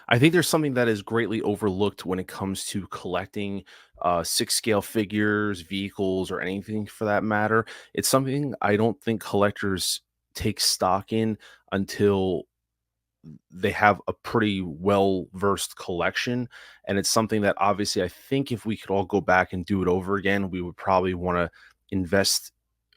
I think there's something that is greatly overlooked when it comes to collecting six scale figures, vehicles, or anything for that matter. It's something I don't think collectors take stock in until they have a pretty well versed collection. And it's something that obviously I think if we could all go back and do it over again, we would probably want to invest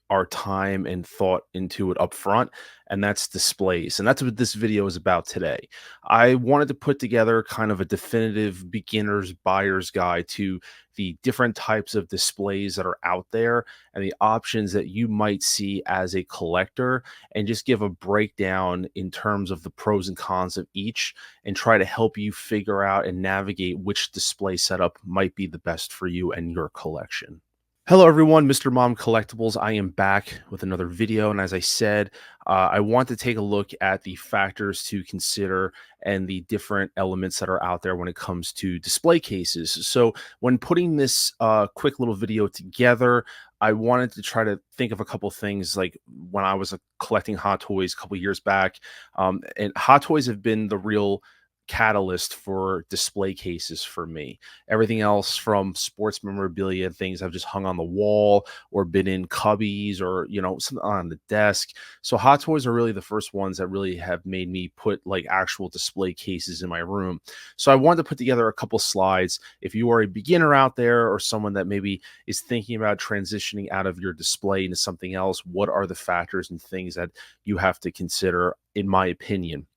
our time and thought into it up front, and that's displays. And that's what this video is about today. I wanted to put together kind of a definitive beginner's buyer's guide to the different types of displays that are out there and the options that you might see as a collector, and just give a breakdown in terms of the pros and cons of each, and try to help you figure out and navigate which display setup might be the best for you and your collection. Hello, everyone. Mr. Mom Collectibles. I am back with another video. And as I said, I want to take a look at the factors to consider and the different elements that are out there when it comes to display cases. So, when putting this quick little video together, I wanted to try to think of a couple things like when I was collecting Hot Toys a couple years back. And Hot Toys have been the real catalyst for display cases for me. Everything else from sports memorabilia, things I've just hung on the wall or been in cubbies or, something on the desk. So Hot Toys are really the first ones that really have made me put like actual display cases in my room. So I wanted to put together a couple slides. If you are a beginner out there or someone that maybe is thinking about transitioning out of your display into something else, what are the factors and things that you have to consider, in my opinion?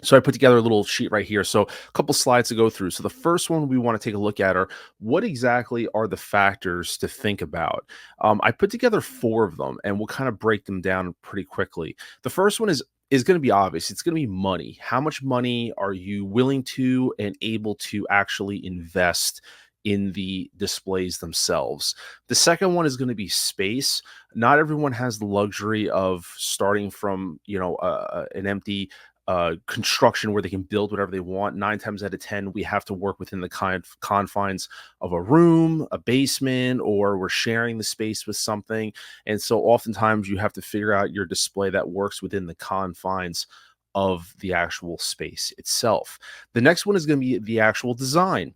So I put together a little sheet right here. So a couple slides to go through. So the first one we want to take a look at are what exactly are the factors to think about. I put together four of them, and we'll kind of break them down pretty quickly. The first one is going to be obvious. It's going to be money. How much money are you willing to and able to actually invest in the displays themselves? The second one is going to be space. Not everyone has the luxury of starting from, an empty construction where they can build whatever they want. Nine times out of 10, we have to work within the confines of a room, a basement, or we're sharing the space with something. And so oftentimes you have to figure out your display that works within the confines of the actual space itself. The next one is going to be the actual design.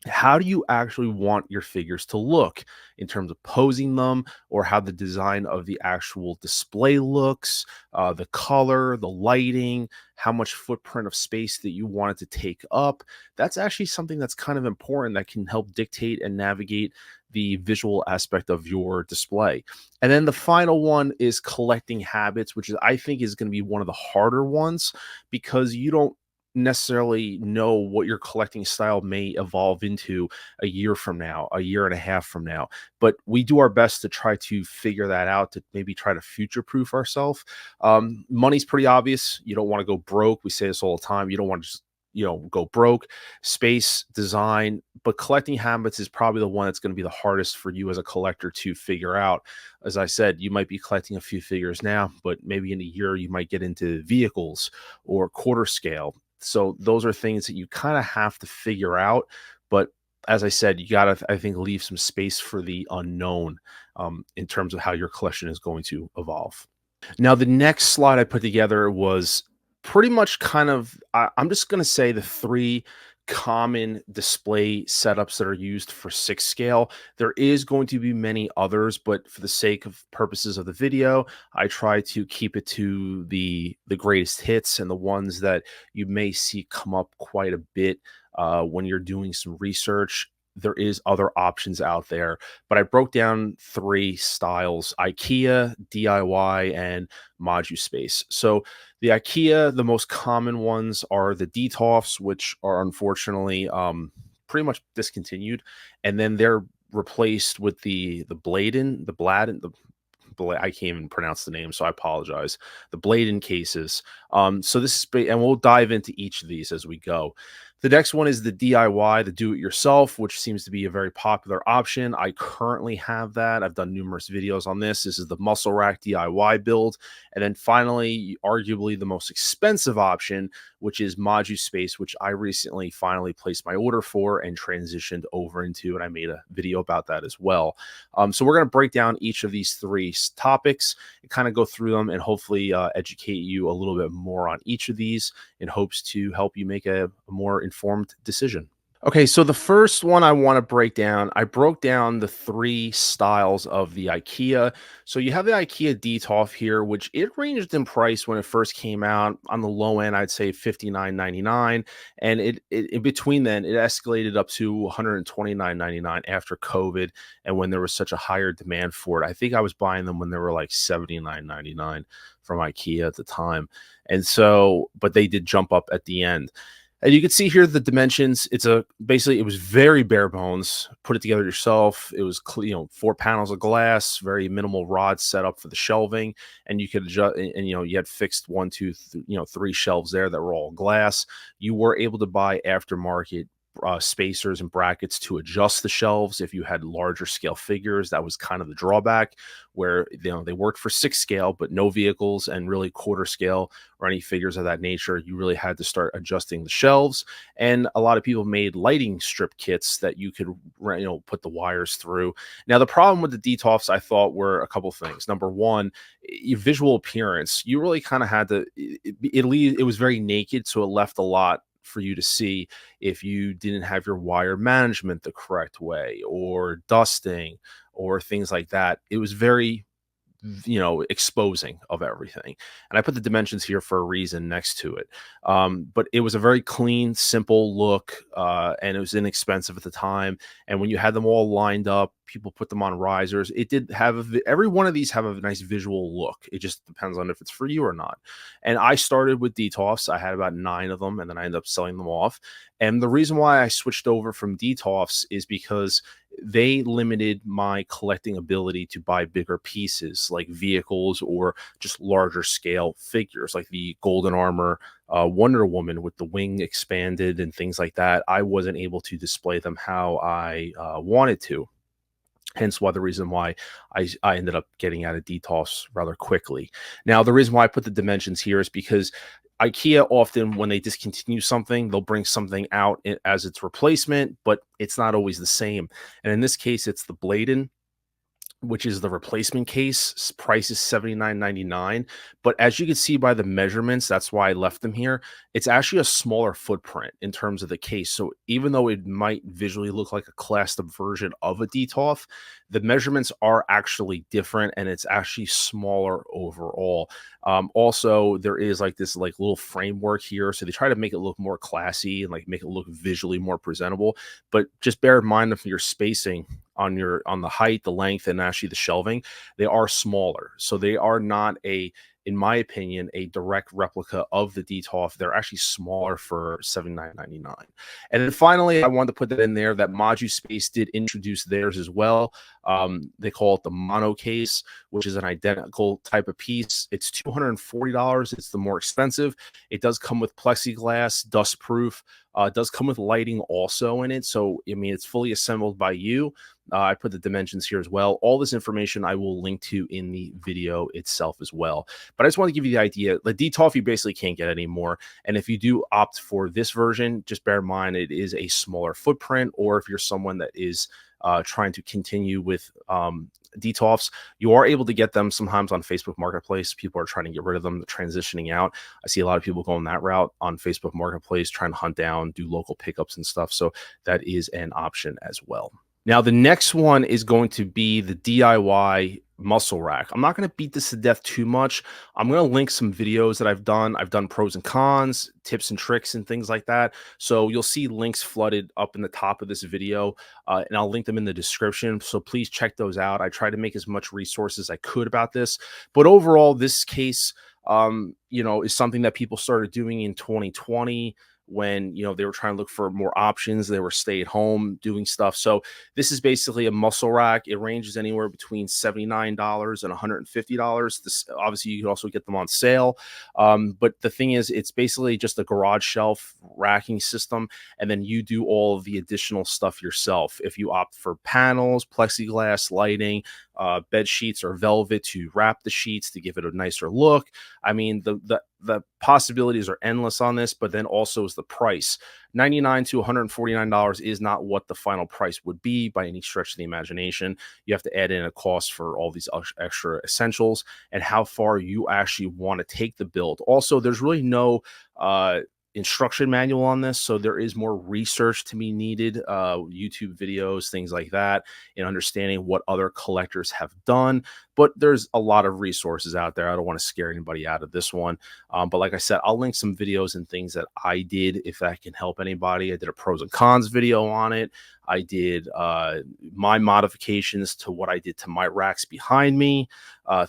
How do you actually want your figures to look in terms of posing them, or how the design of the actual display looks, the color, the lighting, how much footprint of space that you want it to take up? That's actually something that's kind of important that can help dictate and navigate the visual aspect of your display. And then the final one is collecting habits, which is, I think, is going to be one of the harder ones, because you don't necessarily know what your collecting style may evolve into a year from now, a year and a half from now. But we do our best to try to figure that out, to maybe try to future proof ourselves. Money's pretty obvious. You don't want to go broke. We say this all the time. You don't want to just go broke. Space, design, but collecting habits is probably the one that's going to be the hardest for you as a collector to figure out. As I said, you might be collecting a few figures now, but maybe in a year you might get into vehicles or quarter scale. So those are things that you kind of have to figure out. But as I said, you got to, I think, leave some space for the unknown in terms of how your collection is going to evolve. Now, the next slide I put together was pretty much kind of, I'm just going to say the three common display setups that are used for six scale. There is going to be many others, but for the sake of purposes of the video, I try to keep it to the greatest hits and the ones that you may see come up quite a bit when you're doing some research. There is other options out there, but I broke down three styles: IKEA, DIY, and ModuSpace. So the IKEA, the most common ones are the Detolfs, which are unfortunately pretty much discontinued, and then they're replaced with the Bladen, the Bladen, I can't even pronounce the name, so I apologize. The Bladen cases. So this is, and we'll dive into each of these as we go. The next one is the DIY, the do-it-yourself, which seems to be a very popular option. I currently have that. I've done numerous videos on this. This is the Muscle Rack DIY build. And then finally, arguably the most expensive option, which is ModuSpace, which I recently finally placed my order for and transitioned over into, and I made a video about that as well. So we're going to break down each of these three topics and kind of go through them and hopefully educate you a little bit more on each of these in hopes to help you make a more informed decision. Okay, so the first one I want to break down, I broke down the three styles of the IKEA. So you have the IKEA Detolf here, which it ranged in price when it first came out. On the low end, I'd say $59.99, and it in between then it escalated up to $129.99 after COVID, and when there was such a higher demand for it. I think I was buying them when they were like $79.99 from IKEA at the time, and so but they did jump up at the end. And you can see here the dimensions. It's a basically it was very bare bones. Put it together yourself. It was 4 panels of glass, very minimal rods set up for the shelving, and you could adjust. And you had fixed one, two, three shelves there that were all glass. You were able to buy aftermarket spacers and brackets to adjust the shelves if you had larger scale figures. That was kind of the drawback, where they worked for 6 scale but no vehicles, and really quarter scale or any figures of that nature, you really had to start adjusting the shelves. And a lot of people made lighting strip kits that you could put the wires through. Now the problem with the Detolfs, I thought, were a couple things. Number one, your visual appearance. You really kind of had to it was very naked, so it left a lot for you to see if you didn't have your wire management the correct way, or dusting, or things like that. It was very exposing of everything. And I put the dimensions here for a reason next to it. But it was a very clean, simple look, and it was inexpensive at the time. And when you had them all lined up, people put them on risers. It did have every one of these have a nice visual look. It just depends on if it's for you or not. And I started with Detolfs. I had about 9 of them, and then I ended up selling them off. And the reason why I switched over from Detolfs is because they limited my collecting ability to buy bigger pieces like vehicles or just larger scale figures like the Golden Armor Wonder Woman with the wing expanded and things like that. I wasn't able to display them how I wanted to. Hence why the reason why I ended up getting out of Detolfs rather quickly. Now, the reason why I put the dimensions here is because IKEA often, when they discontinue something, they'll bring something out as its replacement, but it's not always the same. And in this case, it's the Bladen, which is the replacement case. Price is $79.99. But as you can see by the measurements, that's why I left them here. It's actually a smaller footprint in terms of the case. So even though it might visually look like a classed up version of a Detolf, the measurements are actually different, and it's actually smaller overall. Also, there is like this little framework here. So they try to make it look more classy and make it look visually more presentable. But just bear in mind, if you're spacing on the height, the length, and actually the shelving, they are smaller. So they are not in my opinion, a direct replica of the Detolf. They're actually smaller for $79.99. And then finally, I wanted to put that in there that ModuSpace did introduce theirs as well. They call it the Mono Case, which is an identical type of piece. It's $240. It's the more expensive. It does come with plexiglass, dust proof. It does come with lighting also in it. So, I mean, it's fully assembled by you. I put the dimensions here as well. All this information I will link to in the video itself as well. But I just want to give you the idea. The Detolf you basically can't get anymore. And if you do opt for this version, just bear in mind it is a smaller footprint. Or if you're someone that is trying to continue with Detolfs, you are able to get them sometimes on Facebook Marketplace. People are trying to get rid of them, transitioning out. I see a lot of people going that route on Facebook Marketplace, trying to hunt down, do local pickups and stuff. So that is an option as well. Now, the next one is going to be the DIY muscle rack. I'm not going to beat this to death too much. I'm going to link some videos that I've done. I've done pros and cons, tips and tricks, and things like that. So you'll see links flooded up in the top of this video, and I'll link them in the description. So please check those out. I try to make as much resources as I could about this. But overall, this case, is something that people started doing in 2020. When they were trying to look for more options, they were stay at home doing stuff. So this is basically a muscle rack. It ranges anywhere between $79 and $150. This obviously you can also get them on sale, but the thing is, it's basically just a garage shelf racking system, and then you do all of the additional stuff yourself. If you opt for panels, plexiglass, lighting, bed sheets are velvet to wrap the sheets to give it a nicer look. I mean, the possibilities are endless on this, but then also is the price. 99 to $149 is not what the final price would be by any stretch of the imagination. You have to add in a cost for all these extra essentials and how far you actually want to take the build. Also, there's really no instruction manual on this, so there is more research to be needed, YouTube videos, things like that, and understanding what other collectors have done. But there's a lot of resources out there. I don't want to scare anybody out of this one, but like I said, I'll link some videos and things that I did if that can help anybody. I did a pros and cons video on it. I did my modifications to what I did to my racks behind me,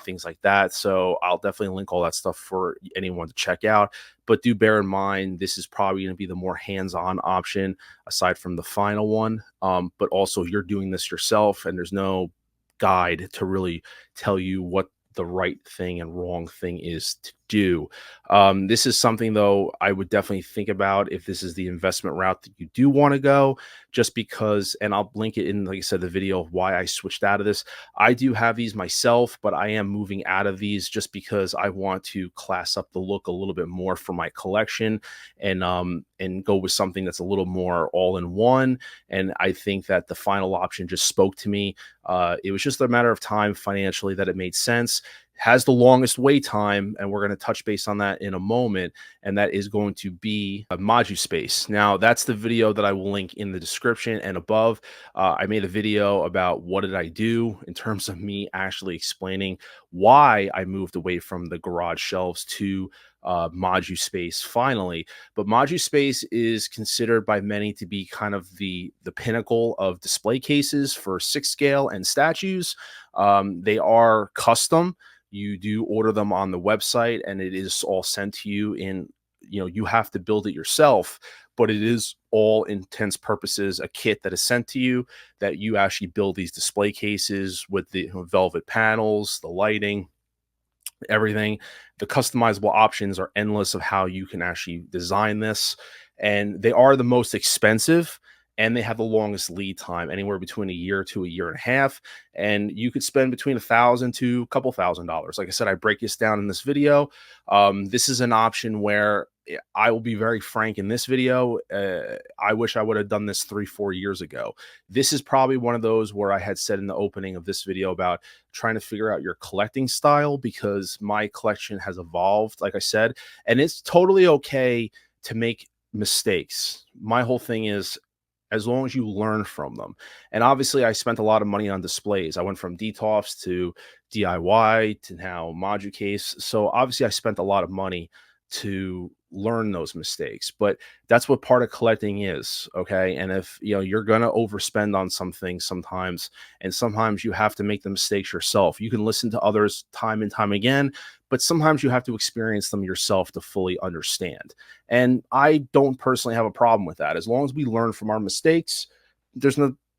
things like that. So I'll definitely link all that stuff for anyone to check out. But do bear in mind, this is probably going to be the more hands-on option aside from the final one. But also, you're doing this yourself, and there's no guide to really tell you what the right thing and wrong thing is to do. This is something, though, I would definitely think about if this is the investment route that you do want to go, just because, and I'll link it in, like I said, the video of why I switched out of this. I do have these myself, but I am moving out of these just because I want to class up the look a little bit more for my collection and go with something that's a little more all in one. And I think that the final option just spoke to me. It was just a matter of time financially that it made sense. Has the longest wait time, and we're going to touch base on that in a moment, and that is going to be a ModuSpace. Now, that's the video that I will link in the description and above. I made a video about what did I do in terms of me actually explaining why I moved away from the garage shelves to ModuSpace finally. But ModuSpace is considered by many to be kind of the pinnacle of display cases for 6 scale and statues. They are custom. You do order them on the website, and it is all sent to you in, you have to build it yourself, but it is all intents purposes a kit that is sent to you that you actually build these display cases with the velvet panels, the lighting, everything. The customizable options are endless of how you can actually design this, and they are the most expensive, and they have the longest lead time, anywhere between a year to a year and a half. And you could spend between $1,000 to a couple $1,000s. Like I said, I break this down in this video. This is an option where I will be very frank in this video. I wish I would have done this 3-4 years ago. This is probably one of those where I had said in the opening of this video about trying to figure out your collecting style, because my collection has evolved, like I said, and it's totally okay to make mistakes. My whole thing is, as long as you learn from them. And obviously, I spent a lot of money on displays. I went from DTOFs to DIY to now ModuCase. So obviously, I spent a lot of money to learn those mistakes, but that's what part of collecting is. Okay. And if you're going to overspend on some things sometimes, and sometimes you have to make the mistakes yourself. You can listen to others time and time again, but sometimes you have to experience them yourself to fully understand. And I don't personally have a problem with that. As long as we learn from our mistakes,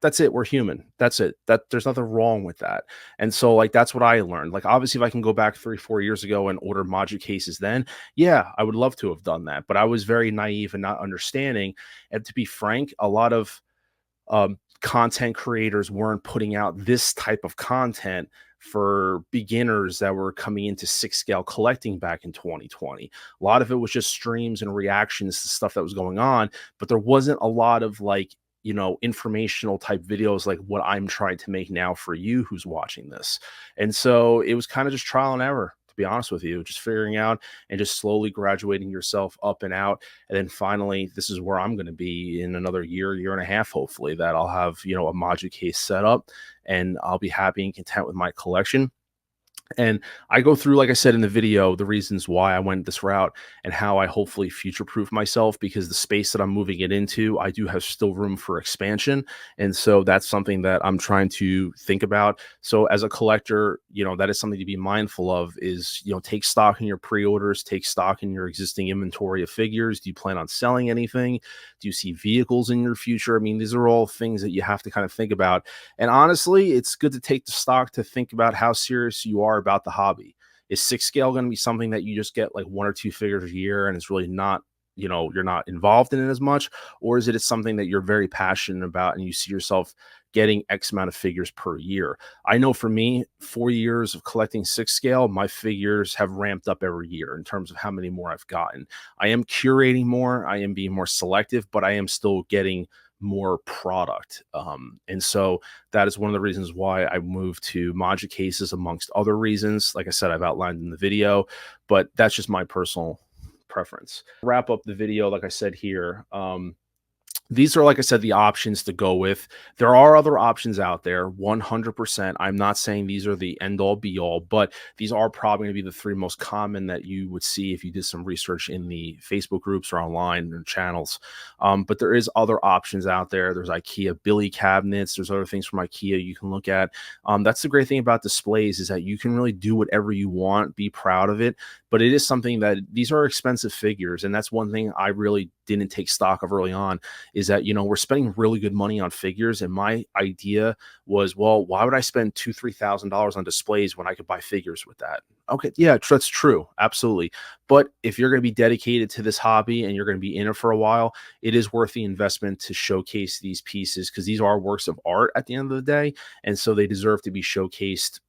that's it. We're human. That's it. There's nothing wrong with that. And so, like, that's what I learned. Like, obviously, if I can go back 3-4 years ago and order ModuCases then, yeah, I would love to have done that. But I was very naive and not understanding. And to be frank, a lot of content creators weren't putting out this type of content for beginners that were coming into 6 scale collecting back in 2020. A lot of it was just streams and reactions to stuff that was going on, but there wasn't a lot of informational type videos like what I'm trying to make now for you who's watching this. And so it was kind of just trial and error, to be honest with you, just figuring out and just slowly graduating yourself up and out. And then finally, this is where I'm going to be in another year and a half, hopefully, that I'll have, a ModuCase set up, and I'll be happy and content with my collection. And I go through, like I said in the video, the reasons why I went this route and how I hopefully future-proof myself, because the space that I'm moving it into, I do have still room for expansion. And so that's something that I'm trying to think about. So as a collector, that is something to be mindful of is, take stock in your pre-orders, take stock in your existing inventory of figures. Do you plan on selling anything? Do you see vehicles in your future? I mean, these are all things that you have to kind of think about. And honestly, it's good to take the stock to think about how serious you are about the hobby. Is 6 scale going to be something that you just get like 1 or 2 figures a year and it's really not you're not involved in it as much, or is it something that you're very passionate about and you see yourself getting X amount of figures per year? I know for me, 4 years of collecting six scale, my figures have ramped up every year in terms of how many more I've gotten. I am curating more, I am being more selective, but I am still getting more product. And so that is one of the reasons why I moved to Module cases, amongst other reasons. Like I said, I've outlined in the video, but that's just my personal preference. Wrap up the video, like I said here. These are, like I said, the options to go with. There are other options out there, 100%. I'm not saying these are the end all be all, but these are probably going to be the three most common that you would see if you did some research in the Facebook groups or online and channels. But there is other options out there. There's IKEA Billy cabinets. There's other things from IKEA you can look at. That's the great thing about displays, is that you can really do whatever you want, be proud of it. But it is something that these are expensive figures. And that's one thing I really didn't take stock of early on, is that, we're spending really good money on figures. And my idea was, well, why would I spend $2,000-3,000 on displays when I could buy figures with that? Okay, yeah, that's true. Absolutely. But if you're going to be dedicated to this hobby and you're going to be in it for a while, it is worth the investment to showcase these pieces, because these are works of art at the end of the day. And so they deserve to be showcased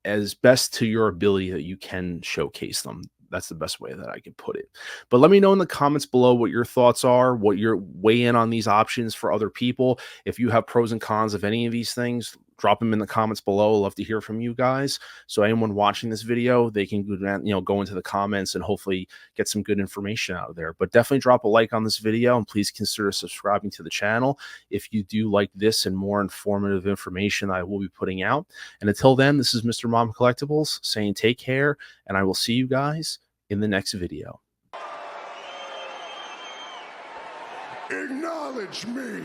as best to your ability that you can showcase them. That's the best way that I can put it. But let me know in the comments below what your thoughts are, what your weigh in on these options for other people. If you have pros and cons of any of these things, drop them in the comments below. I'd love to hear from you guys. So anyone watching this video, they can go into the comments and hopefully get some good information out of there. But definitely drop a like on this video, and please consider subscribing to the channel if you do like this and more informative information I will be putting out. And until then, this is Mr. Mom Collectibles saying take care, and I will see you guys in the next video. Acknowledge me.